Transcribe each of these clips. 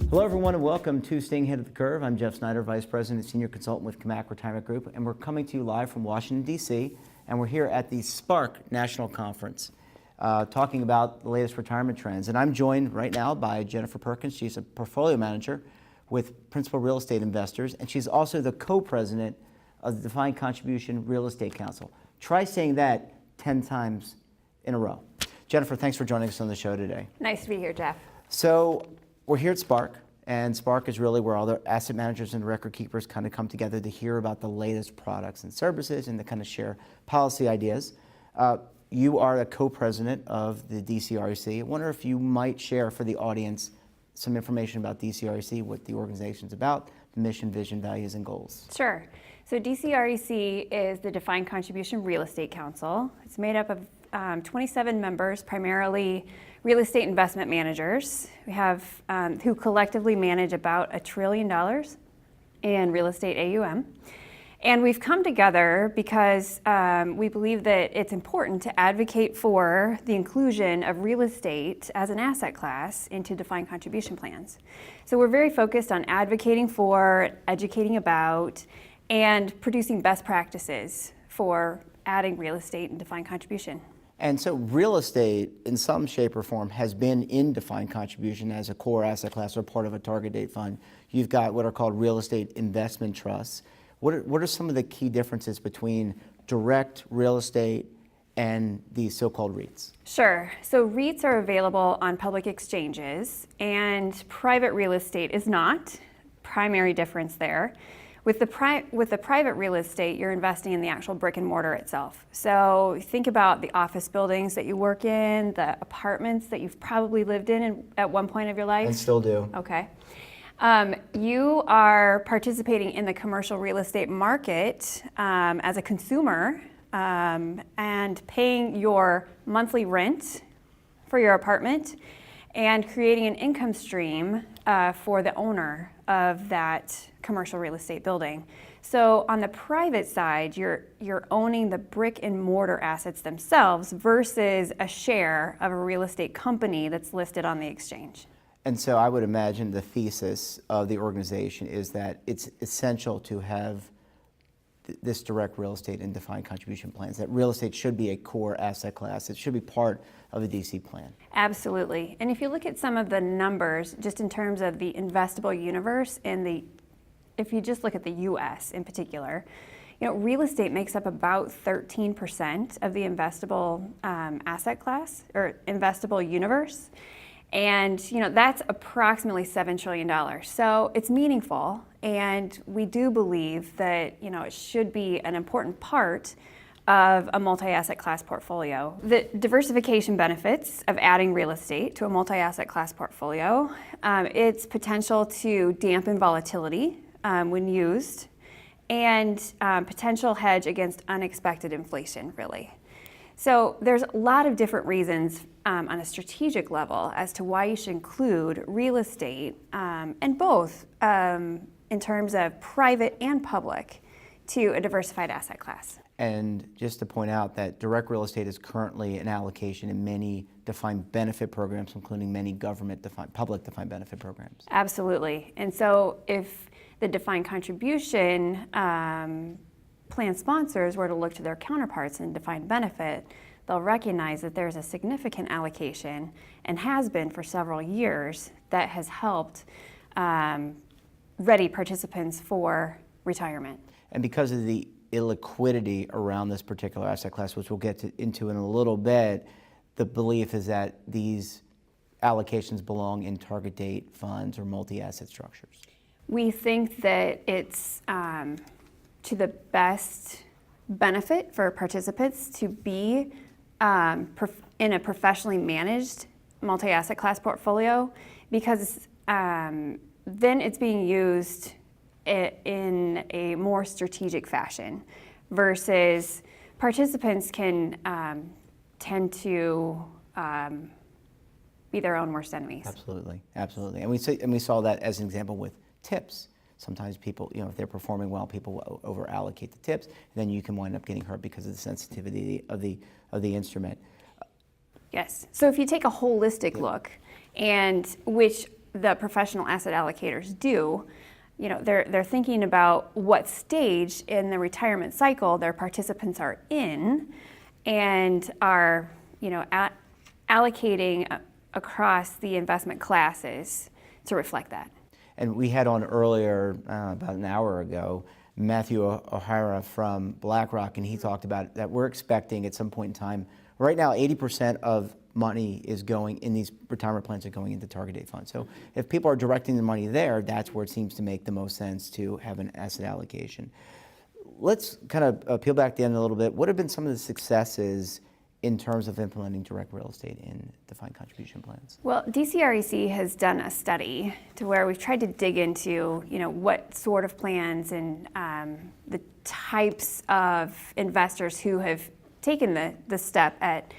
Hello everyone and welcome to Staying Ahead of the Curve. I'm Jeff Snyder, Vice President and Senior Consultant with Camac Retirement Group, and we're coming to you live from Washington, D.C., and we're here at the Spark National Conference talking about the latest retirement trends. And I'm joined right now by Jennifer Perkins. She's a portfolio manager with Principal Real Estate Investors, and she's also the co-president of the Defined Contribution Real Estate Council. Try saying that 10 times in a row. Jennifer, thanks for joining us on the show today. Nice to be here, Jeff. So we're here at Spark, and Spark is really where all the asset managers and record keepers kind of come together to hear about the latest products and services and to kind of share policy ideas. You are a co-president of the DCREC. I wonder if you might share for the audience some information about DCREC, what the organization's about, the mission, vision, values, and goals. Sure. So DCREC is the Defined Contribution Real Estate Council. It's made up of 27 members, primarily real estate investment managers. We have who collectively manage about $1 trillion in real estate AUM. And we've come together because we believe that it's important to advocate for the inclusion of real estate as an asset class into defined contribution plans. So we're very focused on advocating for, educating about, and producing best practices for adding real estate and defined contribution. And so real estate, in some shape or form, has been in defined contribution as a core asset class or part of a target date fund. You've got what are called real estate investment trusts. What are some of the key differences between direct real estate and these so-called REITs? Sure. So REITs are available on public exchanges, and private real estate is not. Primary difference there. With the private real estate, you're investing in the actual brick and mortar itself. So think about the office buildings that you work in, the apartments that you've probably lived in at one point of your life. And still do. Okay. You are participating in the commercial real estate market as a consumer and paying your monthly rent for your apartment and creating an income stream for the owner of that commercial real estate building. So on the private side, you're owning the brick and mortar assets themselves versus a share of a real estate company that's listed on the exchange. And so I would imagine the thesis of the organization is that it's essential to have this direct real estate and defined contribution plans, that real estate should be a core asset class. It should be part of a DC plan. Absolutely. And if you look at some of the numbers, just in terms of the investable universe, if you just look at the U.S. in particular, real estate makes up about 13% of the investable asset class or investable universe. And that's approximately $7 trillion. So it's meaningful, and we do believe that it should be an important part of a multi-asset class portfolio. The diversification benefits of adding real estate to a multi-asset class portfolio, its potential to dampen volatility when used, and potential hedge against unexpected inflation, really. So there's a lot of different reasons on a strategic level as to why you should include real estate, and both in terms of private and public, to a diversified asset class. And just to point out that direct real estate is currently an allocation in many defined benefit programs, including many public defined benefit programs. Absolutely. And so if the defined contribution plan sponsors were to look to their counterparts in defined benefit, they'll recognize that there's a significant allocation, and has been for several years, that has helped ready participants for retirement. And because of the illiquidity around this particular asset class, which we'll get into in a little bit, the belief is that these allocations belong in target date funds or multi-asset structures. We think that it's to the best benefit for participants to be in a professionally managed multi-asset class portfolio, because then it's being used in a more strategic fashion, versus participants can tend to be their own worst enemies. Absolutely, absolutely. And we saw that as an example with tips. Sometimes people, if they're performing well, people will over allocate the tips, and then you can wind up getting hurt because of the sensitivity of the instrument. Yes. So if you take a holistic look, and which the professional asset allocators do, they're thinking about what stage in the retirement cycle their participants are in, and are allocating across the investment classes to reflect that. And we had on earlier, about an hour ago, Matthew O'Hara from BlackRock, and he talked about that we're expecting at some point in time, right now 80% of money is going in these retirement plans are going into target date funds. So if people are directing the money there, that's where it seems to make the most sense to have an asset allocation. Let's kind of peel back the end a little bit. What have been some of the successes in terms of implementing direct real estate in defined contribution plans? Well, DCREC has done a study to where we've tried to dig into, what sort of plans and the types of investors who have taken the step at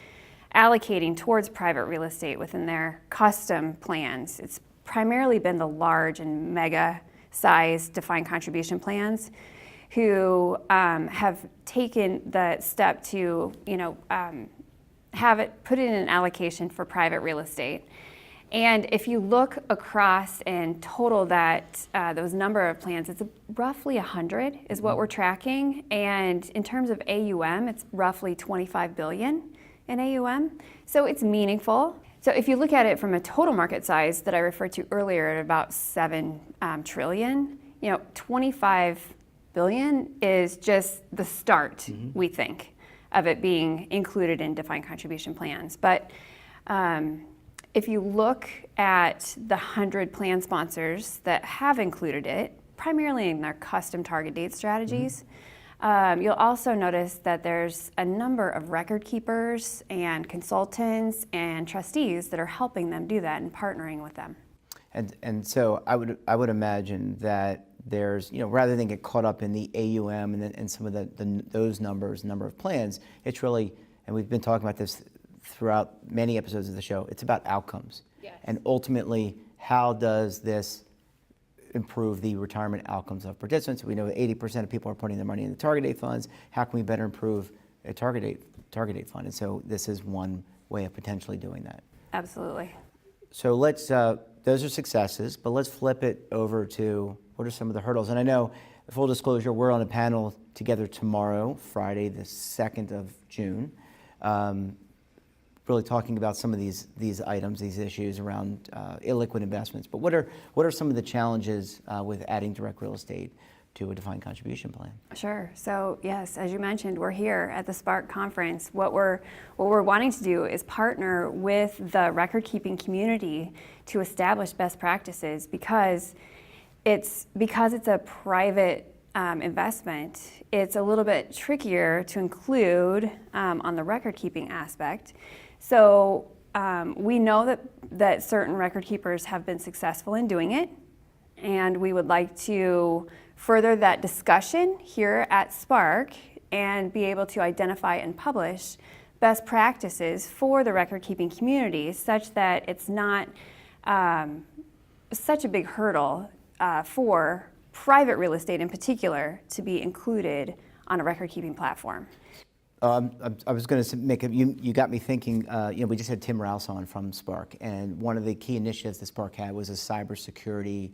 allocating towards private real estate within their custom plans. It's primarily been the large and mega size defined contribution plans who have taken the step to, have it put in an allocation for private real estate. And if you look across and total that those number of plans, it's roughly 100 is what we're tracking. And in terms of AUM, it's roughly 25 billion in AUM. So it's meaningful. So if you look at it from a total market size that I referred to earlier at about 7 trillion, 25 billion is just the start, we think, of it being included in defined contribution plans. But if you look at the 100 plan sponsors that have included it, primarily in their custom target date strategies, you'll also notice that there's a number of record keepers and consultants and trustees that are helping them do that and partnering with them. And so I would imagine that there's, rather than get caught up in the AUM and some of those numbers, number of plans, it's really, and we've been talking about this throughout many episodes of the show, it's about outcomes. Yes. And ultimately, how does this improve the retirement outcomes of participants? We know that 80% of people are putting their money in the target date funds. How can we better improve a target date fund? And so this is one way of potentially doing that. Absolutely. So let's, those are successes, but let's flip it over to what are some of the hurdles. And I know, full disclosure, we're on a panel together tomorrow, Friday, the 2nd of June, really talking about some of these items, these issues around illiquid investments. But what are some of the challenges with adding direct real estate to a defined contribution plan? Sure. So yes, as you mentioned, we're here at the Spark conference. What we're wanting to do is partner with the record keeping community to establish best practices because it's a private investment. It's a little bit trickier to include on the record keeping aspect. So we know that certain record keepers have been successful in doing it, and we would like to further that discussion here at Spark and be able to identify and publish best practices for the record keeping community such that it's not such a big hurdle for private real estate in particular to be included on a record keeping platform. I was going to make you got me thinking, we just had Tim Rouse on from Spark, and one of the key initiatives that Spark had was a cybersecurity,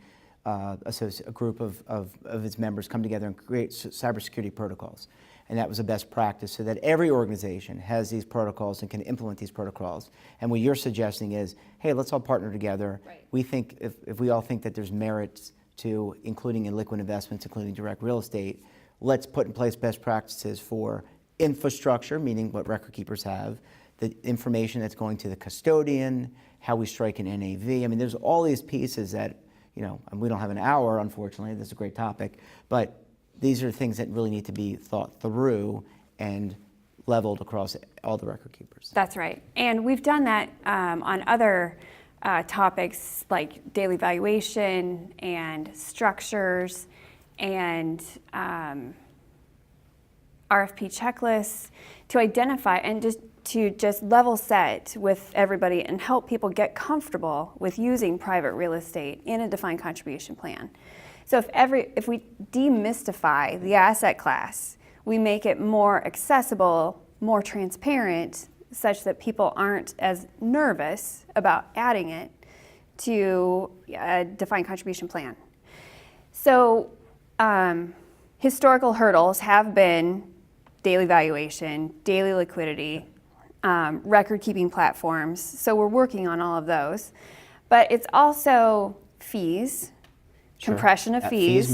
a group of its members come together and create cybersecurity protocols. And that was a best practice so that every organization has these protocols and can implement these protocols. And what you're suggesting is, hey, let's all partner together. Right. We think if we all think that there's merits to including in liquid investments, including direct real estate, let's put in place best practices for infrastructure, meaning what record keepers have, the information that's going to the custodian, how we strike an NAV. I mean, there's all these pieces that, and we don't have an hour, unfortunately. This is a great topic, but these are things that really need to be thought through and leveled across all the record keepers. That's right. And we've done that on other topics like daily valuation and structures and RFP checklists to identify and just level set with everybody and help people get comfortable with using private real estate in a defined contribution plan. So if we demystify the asset class, we make it more accessible, more transparent, such that people aren't as nervous about adding it to a defined contribution plan. So historical hurdles have been daily valuation, daily liquidity, record-keeping platforms. So we're working on all of those. But it's also fees, Sure. compression of fees.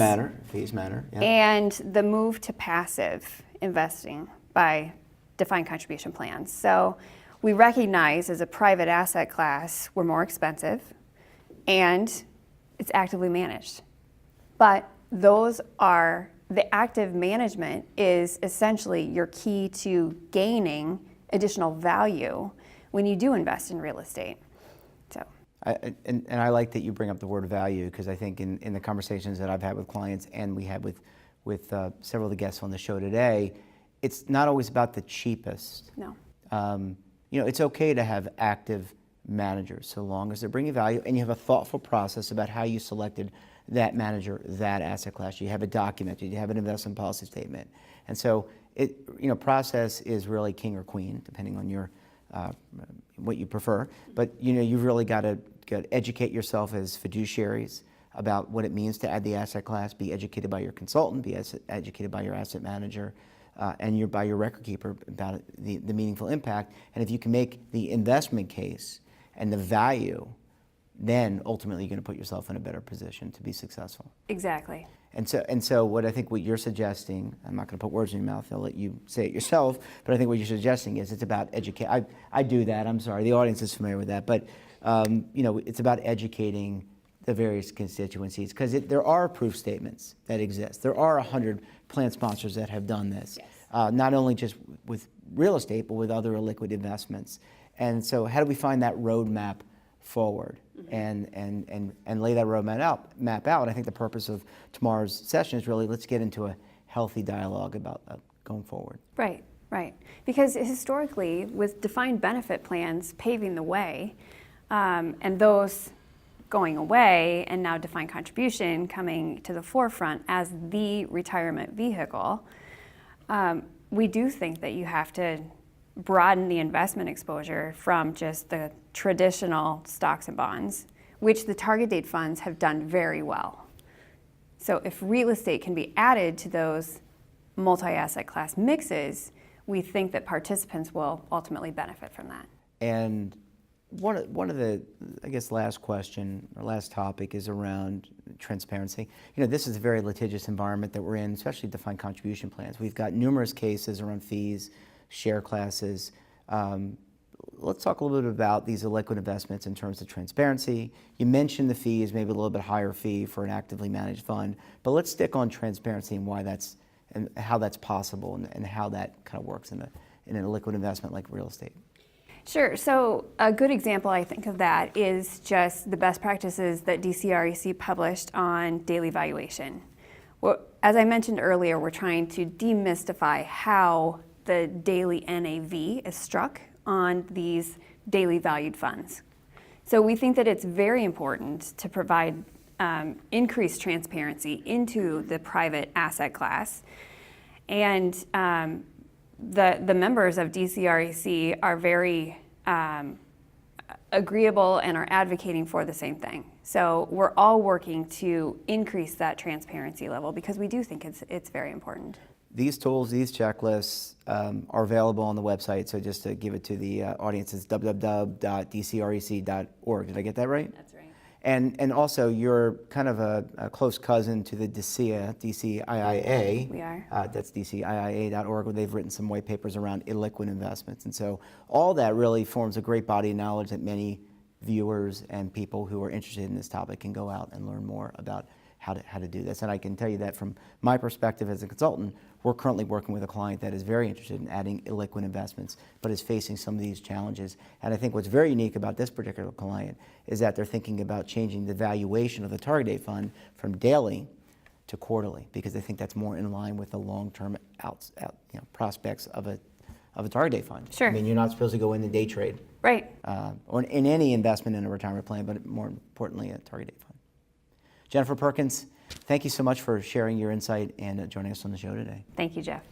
Fees matter. Yeah. And the move to passive investing by defined contribution plans. So we recognize as a private asset class, we're more expensive and it's actively managed. But those are, the active management is essentially your key to gaining additional value when you do invest in real estate. So. And I like that you bring up the word value, because I think in the conversations that I've had with clients and we had with several of the guests on the show today, it's not always about the cheapest. No. It's okay to have active managers so long as they're bringing value and you have a thoughtful process about how you selected that manager, that asset class. You have it documented, you have an investment policy statement. And so process is really king or queen, depending on your what you prefer. But you've really got to educate yourself as fiduciaries about what it means to add the asset class, be educated by your consultant, be educated by your asset manager, and by your record keeper about the meaningful impact. And if you can make the investment case and the value, then ultimately you're going to put yourself in a better position to be successful. Exactly. And so what you're suggesting, I'm not going to put words in your mouth, I'll let you say it yourself, but I think what you're suggesting is it's about educate. I do that, I'm sorry, the audience is familiar with that, but it's about educating the various constituencies, because there are proof statements that exist. There are 100 plan sponsors that have done this, yes. Not only just with real estate, but with other illiquid investments. And so how do we find that roadmap forward and lay that roadmap out? I think the purpose of tomorrow's session is really, let's get into a healthy dialogue about going forward. Right. Because historically, with defined benefit plans paving the way, and those going away, and now defined contribution coming to the forefront as the retirement vehicle, we do think that you have to broaden the investment exposure from just the traditional stocks and bonds, which the target date funds have done very well. So if real estate can be added to those multi-asset class mixes, we think that participants will ultimately benefit from that. And one of the, I guess, last question or last topic is around transparency. This is a very litigious environment that we're in, especially defined contribution plans. We've got numerous cases around fees, share classes. Let's talk a little bit about these illiquid investments in terms of transparency. You mentioned the fees, maybe a little bit higher fee for an actively managed fund, but let's stick on transparency and why that's, and how that's possible, and how that kind of works in an illiquid investment like real estate. Sure. So a good example, I think, of that is just the best practices that DCREC published on daily valuation. Well, as I mentioned earlier, we're trying to demystify how the daily NAV is struck on these daily valued funds. So we think that it's very important to provide increased transparency into the private asset class. And the members of DCREC are very agreeable and are advocating for the same thing. So we're all working to increase that transparency level because we do think it's very important. These tools, these checklists are available on the website. So just to give it to the audience, it's www.dcrec.org. Did I get that right? That's right. And also, you're kind of a close cousin to the DCIIA. We are. That's DCIIA.org, where they've written some white papers around illiquid investments. And so all that really forms a great body of knowledge that many viewers and people who are interested in this topic can go out and learn more about how to do this. And I can tell you that from my perspective as a consultant, we're currently working with a client that is very interested in adding illiquid investments, but is facing some of these challenges. And I think what's very unique about this particular client is that they're thinking about changing the valuation of the target date fund from daily to quarterly, because they think that's more in line with the long-term prospects of a target date fund. Sure. I mean, you're not supposed to go in the day trade. Right. Or in any investment in a retirement plan, but more importantly, a target date fund. Jennifer Perkins, thank you so much for sharing your insight and joining us on the show today. Thank you, Jeff.